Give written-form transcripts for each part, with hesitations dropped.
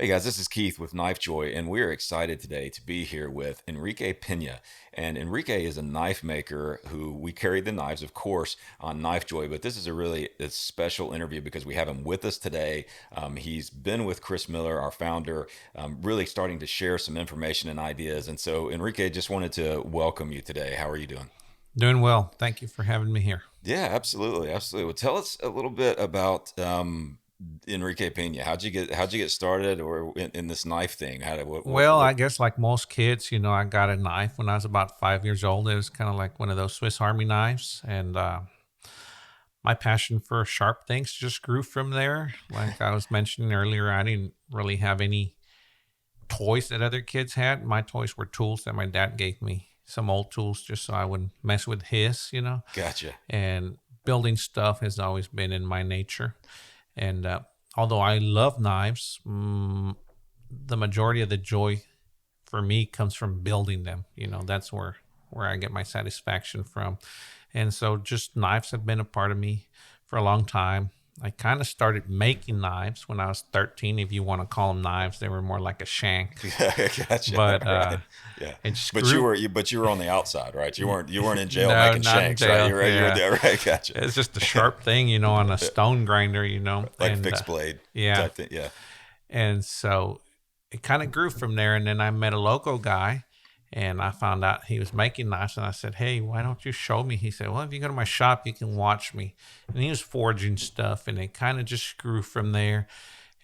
Hey guys, this is Keith with KnifeJoy, and we're excited today to be here with Enrique Peña. And Enrique is a knife maker who we carry the knives, of course, on KnifeJoy. But this is a special interview because we have him with us today. He's been with Chris Miller, our founder, really starting to share some information and ideas. And so, Enrique, just wanted to welcome you today. How are you doing? Doing well. Thank you for having me here. Yeah, absolutely, absolutely. Well, tell us a little bit about Enrique Peña. How'd you get started, or in this knife thing? How did Well, what? I guess like most kids, I got a knife when I was about 5 years old. It was kind of like one of those Swiss Army knives. And my passion for sharp things just grew from there. Like I was mentioning earlier, I didn't really have any toys that other kids had. My toys were tools that my dad gave me, some old tools just so I wouldn't mess with his. Gotcha. And building stuff has always been in my nature. And although I love knives, the majority of the joy for me comes from building them. That's where I get my satisfaction from. And so just knives have been a part of me for a long time. I kind of started making knives when I was 13, if you want to call them knives. They were more like a shank. Yeah, gotcha. But Right. Yeah. it just But you grew. were you but you were on the outside, right? You weren't in jail No, making not in shanks, right? jail. You were Yeah. there, right? Gotcha. It's just a sharp thing, on a stone grinder. Like And fixed blade yeah. type thing. Yeah. And so it kind of grew from there. And then I met a local guy and I found out he was making knives. And I said, "Hey, why don't you show me?" He said, "Well, if you go to my shop, you can watch me." And he was forging stuff and it kind of just grew from there.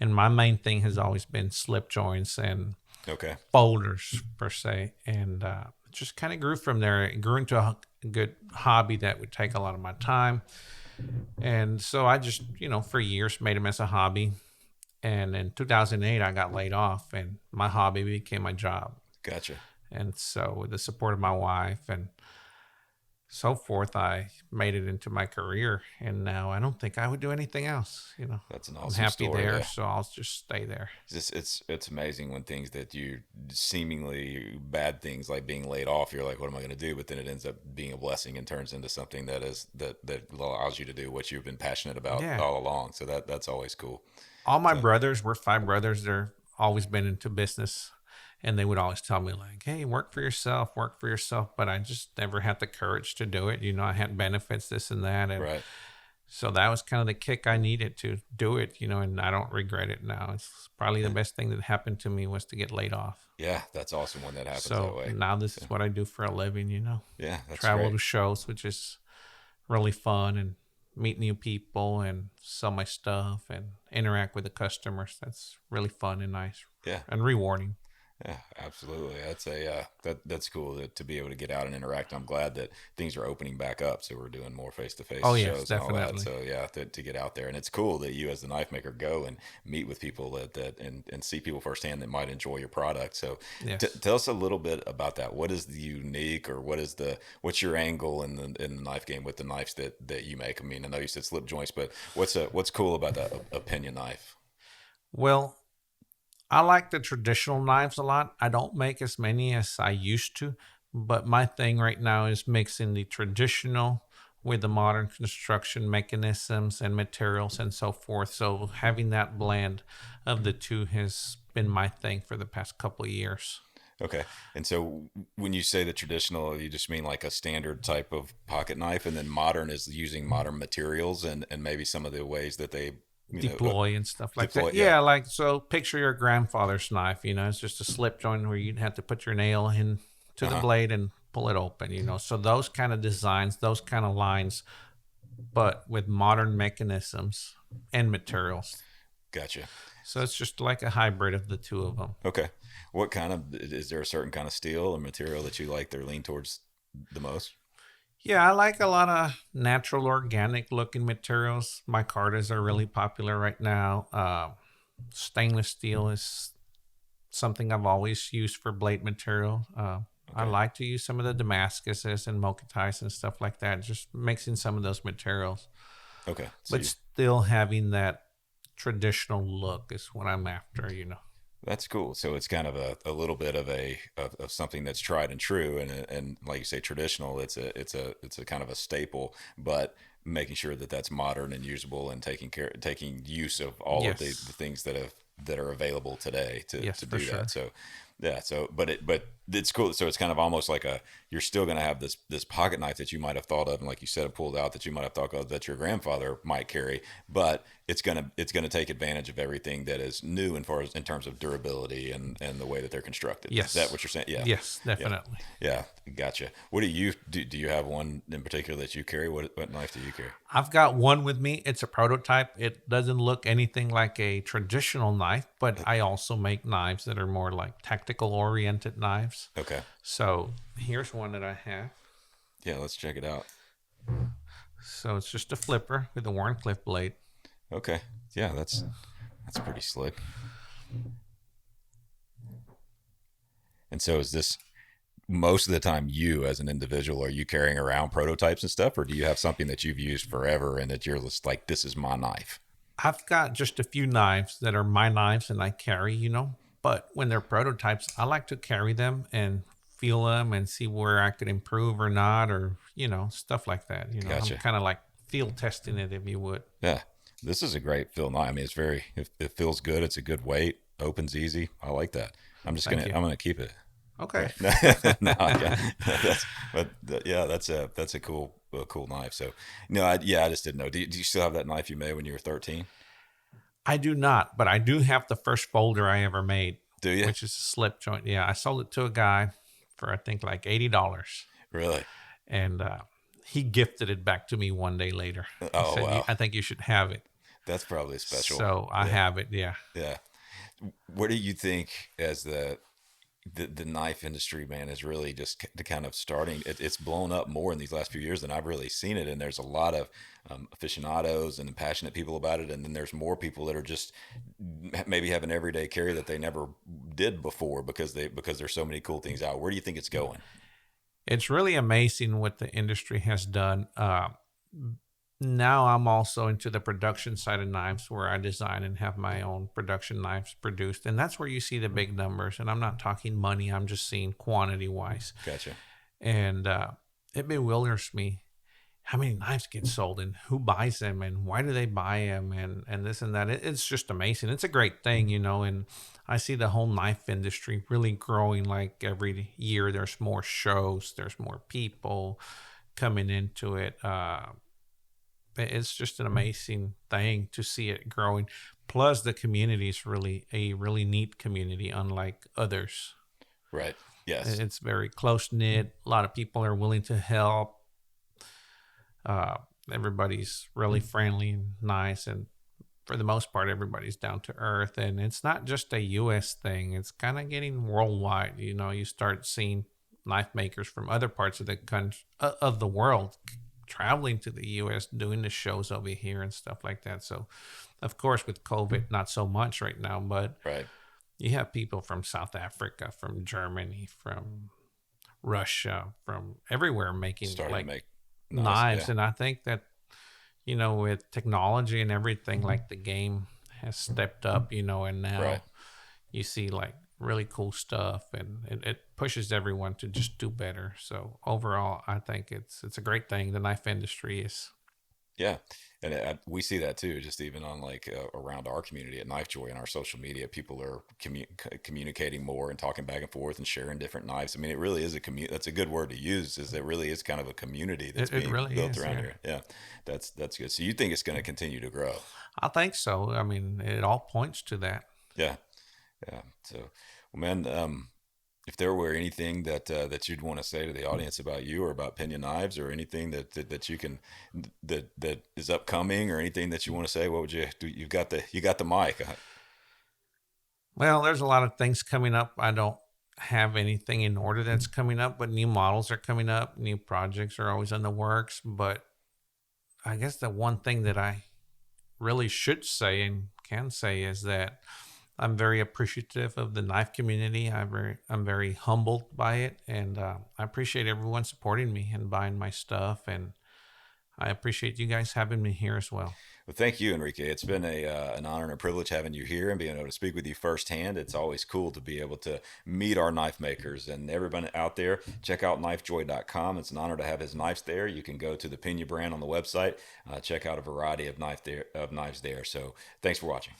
And my main thing has always been slip joints and Okay. folders, per se. And it just kind of grew from there. It grew into a good hobby that would take a lot of my time. And so I just, for years made them as a hobby. And in 2008, I got laid off, and my hobby became my job. Gotcha. And so, with the support of my wife and so forth, I made it into my career. And now I don't think I would do anything else. That's an I'm awesome happy story. there, Yeah. so I'll just stay there. It's amazing when things that you seemingly bad things like being laid off, you're like, what am I going to do? But then it ends up being a blessing and turns into something that allows you to do what you've been passionate about Yeah. all along. So that's always cool. All my So brothers, we're five brothers, they're always been into business. And they would always tell me, like, "Hey, work for yourself, work for yourself." But I just never had the courage to do it. I had benefits, this and that. And right. so that was kind of the kick I needed to do it, and I don't regret it now. It's probably the best thing that happened to me was to get laid off. Yeah, that's awesome when that happens that So way. now this So, is what I do for a living. yeah, that's Travel great. to shows, which is really fun, and meet new people and sell my stuff and interact with the customers. That's really fun and nice Yeah, and rewarding. yeah, absolutely. That's cool to be able to get out and interact. I'm glad that things are opening back up, so we're doing more face to face Oh, yes, shows and all that. definitely. So yeah, to get out there, and it's cool that you as the knife maker go and meet with people and see people firsthand that might enjoy your product. So Yes. tell us a little bit about that. What is the unique, or what's your angle in the knife game with the knives that you make? I mean, I know you said slip joints, but what's cool about that opinion knife? Well, I like the traditional knives a lot. I don't make as many as I used to, but my thing right now is mixing the traditional with the modern construction mechanisms and materials and so forth. So having that blend of the two has been my thing for the past couple of years. Okay. And so when you say the traditional, you just mean like a standard type of pocket knife, and then modern is using modern materials and maybe some of the ways that they, Deploy and stuff like deploy. that. Yeah. Yeah, like so picture your grandfather's knife, it's just a slip joint where you'd have to put your nail in to Uh the huh. blade and pull it open. So those kind of designs, those kind of lines, but with modern mechanisms and materials. Gotcha. So it's just like a hybrid of the two of them. Okay. What kind of, is there a certain kind of steel or material that you like, they're lean towards the most? Yeah, I like a lot of natural, organic looking materials. Micartas are really popular right now. Stainless steel is something I've always used for blade material. I Okay. like to use some of the Damascuses and Mokatais and stuff like that, just mixing some of those materials, Okay. So but still having that traditional look is what I'm after. that's cool. So it's kind of a little bit of something that's tried and true, and like you say, traditional. It's a kind of a staple, but making sure that that's modern and usable and taking use of all of the Yes. things that have that are available today Yes, to for do that. sure. So yeah, so but it's cool. So it's kind of almost like you're still going to have this pocket knife that you might have thought of, and like you said, pulled out, that you might have thought of that your grandfather might carry, but it's gonna take advantage of everything that is new, in terms of durability and the way that they're constructed. Is that Yes. what you're saying? Yeah, Yes, yeah, definitely. yeah. Gotcha. What do you do? Do you have one in particular that you carry? What knife do you carry? I've got one with me. It's a prototype. It doesn't look anything like a traditional knife, but I also make knives that are more like tactical oriented knives. Okay. So here's one that I have. Yeah, let's check it out. So it's just a flipper with a Warncliffe blade. Okay. Yeah, that's pretty slick. And so is this most of the time, you as an individual, are you carrying around prototypes and stuff, or do you have something that you've used forever and that you're just like, this is my knife? I've got just a few knives that are my knives and I carry, but when they're prototypes, I like to carry them and feel them and see where I could improve or not, or, stuff like that. I'm Gotcha. kind of like field testing it, if you would. Yeah, this is a great feel knife. I mean, it feels good. It's a good weight. Opens easy. I like that. Thank you. I'm gonna keep it. Okay. Right. No, yeah, yeah, that's a cool knife. So, no, I just didn't know. Do you still have that knife you made when you were 13? I do not, but I do have the first folder I ever made, Do you which is a slip joint. Yeah, I sold it to a guy for I think like $80, really? and he gifted it back to me one day later. He Oh said, wow, "I think you should have it." that's probably special. So I Yeah, have it. Yeah, yeah. What do you think as the knife industry, man, is really just kind of starting? It's blown up more in these last few years than I've really seen it, and there's a lot of aficionados and passionate people about it, and then there's more people that are just maybe have an everyday carry that they never did before because there's so many cool things out. Where do you think it's going? it's really amazing what the industry has done. Now I'm also into the production side of knives where I design and have my own production knives produced. And that's where you see the big numbers. And I'm not talking money, I'm just seeing quantity wise. Gotcha. And it bewilders me how many knives get sold and who buys them and why do they buy them and this and that. It's just amazing. It's a great thing, and I see the whole knife industry really growing. Like every year, there's more shows, there's more people coming into it. It's just an amazing thing to see it growing. Plus, the community is really a really neat community, unlike others. Right. Yes. It's very close knit. A lot of people are willing to help. Uh, Everybody's really friendly and nice, and for the most part, everybody's down to earth. And it's not just a U.S. thing; it's kind of getting worldwide. You start seeing knife makers from other parts of the country of the world traveling to the U.S. doing the shows over here and stuff like that. So, of course, with COVID, not so much right now, but Right. you have people from South Africa, from Germany, from Russia, from everywhere making Starting to like make nice. knives. Yeah. And I think that, with technology and everything, like the game has stepped up, and Right. now you see like really cool stuff and it pushes everyone to just do better. So overall, I think it's a great thing. The knife industry is. Yeah, and we see that too. Just even on like around our community at KnifeJoy and our social media, people are communicating more and talking back and forth and sharing different knives. I mean, it really is a community. That's a good word to use. Is it really is kind of a community that's It being really built is, around yeah. here. Yeah, that's good. So you think it's going to continue to grow? I think so. I mean, it all points to that. Yeah, yeah. So, well, man, if there were anything that you'd want to say to the audience about you or about Pena Knives or anything that you can that is upcoming or anything that you want to say, what would you do? You got the mic. Well, there's a lot of things coming up. I don't have anything in order that's coming up, but new models are coming up. New projects are always in the works. But I guess the one thing that I really should say and can say is that I'm very appreciative of the knife community. I'm very humbled by it, and I appreciate everyone supporting me and buying my stuff. And I appreciate you guys having me here as well. Well, thank you, Enrique. It's been an honor and a privilege having you here and being able to speak with you firsthand. It's always cool to be able to meet our knife makers and everybody out there. Check out knifejoy.com. It's an honor to have his knives there. You can go to the Pena brand on the website, check out a variety of knives there. So thanks for watching.